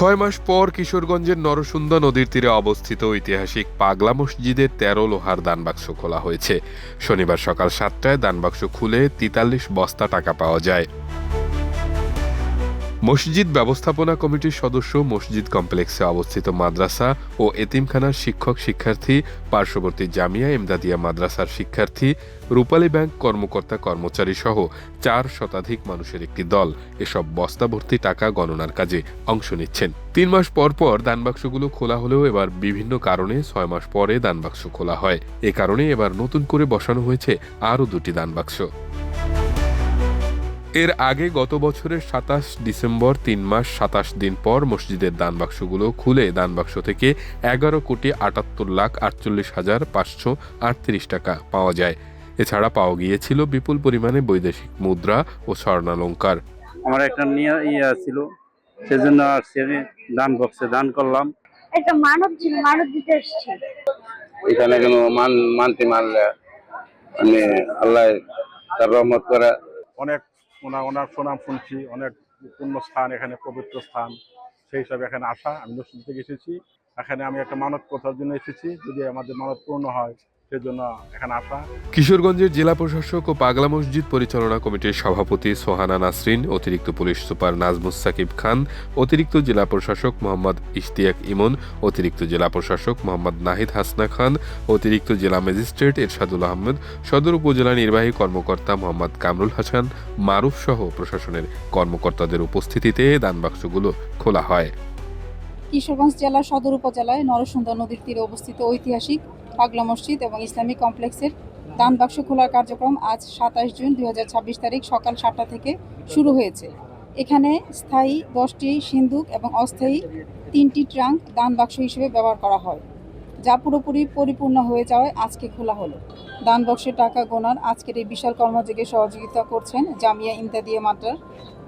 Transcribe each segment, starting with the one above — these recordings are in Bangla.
ছয় মাস পর কিশোরগঞ্জের নরসুন্দা নদীর তীরে অবস্থিত ঐতিহাসিক পাগলা মসজিদের ১৩ লোহার দানবাক্স খোলা হয়েছে। শনিবার সকাল ৭টায় দানবাক্স খুলে ৪৩ বস্তা টাকা পাওয়া যায়। মসজিদ ব্যবস্থাপনা কমিটির সদস্য, মসজিদ কমপ্লেক্সে অবস্থিত মাদ্রাসা ও এতিমখানার শিক্ষক শিক্ষার্থী, পার্শ্ববর্তী জামিয়া ইমদাদিয়া মাদ্রাসার শিক্ষার্থী, রূপালী ব্যাংক কর্মকর্তা কর্মচারী সহ ৪ শতাধিক মানুষের একটি দল এসব বস্তা ভর্তি টাকা গণনার কাজে অংশ নিচ্ছেন। ৩ মাস পর পর দানবাক্সগুলো খোলা হলেও এবার বিভিন্ন কারণে ৬ মাস পরে দানবাক্স খোলা হয়। এ কারণে এবার নতুন করে বসানো হয়েছে আরও ২টি দানবাক্স। এর আগে গত বছরের ২৭ ডিসেম্বর ৩ মাস ২৭ দিন পর মসজিদের দানবাক্সগুলো খুলে দানবাক্স থেকে ১১,৪৮,৪৮,৫৩৮ টাকা পাওয়া যায়। এছাড়া পাওয়া গিয়েছিল বিপুল পরিমাণে বৈদেশিক মুদ্রা ও স্বর্ণালংকার। আমার একটা ছিল, সেজন্য আমি দান বক্সে দান করলাম। একটা মানব ছিল, মানব দিতে এসেছি। এখানে কোনো মানতে মানলে মানে আল্লাহ তার রহমত করে। ওনার সুনাম শুনছি, অনেক পূর্ণ স্থান, এখানে পবিত্র স্থান, সেই হিসাবে এখানে আসা। আমি নরসিংদী থেকে এসেছি, এখানে আমি একটা মানত কথার জন্য এসেছি, যদি আমাদের মানত পূর্ণ হয় সেজন্য এখানে আসা। কিশোরগঞ্জের জেলা প্রশাসক ও পাগলা মসজিদ পরিচালনা কমিটির সভাপতি সোহানা নাসরিন, অতিরিক্ত পুলিশ সুপার নাজমুস সাকিব খান, অতিরিক্ত জেলা প্রশাসক মোহাম্মদ ইশতিয়াক ইমন, অতিরিক্ত জেলা প্রশাসক মোহাম্মদ নাহিদ হাসনা খান, অতিরিক্ত জেলা ম্যাজিস্ট্রেট এরশাদুল আহমেদ, সদর উপজেলা নির্বাহী কর্মকর্তা মোহাম্মদ কামরুল হাসান মারুফ সহ প্রশাসনের কর্মকর্তাদের উপস্থিতিতে দানবাক্সগুলো খোলা হয়। কিশোরগঞ্জ জেলার সদর উপজেলায় নরসুন্দা নদীর তীরে অবস্থিত ঐতিহাসিক পাগলা মসজিদ এবং ইসলামিক কমপ্লেক্সের দান বাক্স খোলার কার্যক্রম আজ ২৭ জুন ২০২৬ তারিখ সকাল ৭টা থেকে শুরু হয়েছে। এখানে স্থায়ী ১০টি সিন্দুক এবং অস্থায়ী ৩টি ট্রাঙ্ক দান বাক্স হিসেবে ব্যবহার করা হয়, যা পুরোপুরি পরিপূর্ণ হয়ে যাওয়ায় আজকে খোলা হলো। দান বক্সের টাকা গোনার আজকের এই বিশাল কর্মযোগে সহযোগিতা করছেন জামিয়া ইমদাদিয়া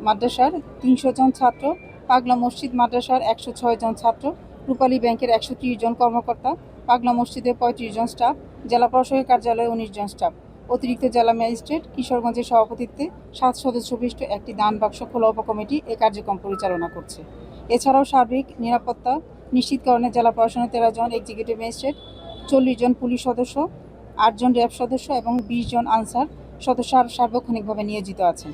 মাদ্রাসার ৩০০ জন ছাত্র, পাগলা মসজিদ মাদ্রাসার ১০৬ জন ছাত্র, রূপালী ব্যাংকের ১৩০ জন কর্মকর্তা, পাগলা মসজিদের ৩৫ জন স্টাফ, জেলা প্রশাসকের কার্যালয়ে ১৯ জন স্টাফ, অতিরিক্ত জেলা ম্যাজিস্ট্রেট কিশোরগঞ্জের সভাপতিত্বে ৭ সদস্য বিশিষ্ট একটি দান বাক্স খোলা উপকমিটি এ কার্যক্রম পরিচালনা করছে। এছাড়াও সার্বিক নিরাপত্তা নিশ্চিতকরণে জেলা প্রশাসনের ১৩ জন এক্সিকিউটিভ ম্যাজিস্ট্রেট, ৪০ জন পুলিশ সদস্য, ৮ জন র্যাব সদস্য এবং ২০ জন আনসার সদস্য সার্বক্ষণিকভাবে নিয়োজিত আছেন।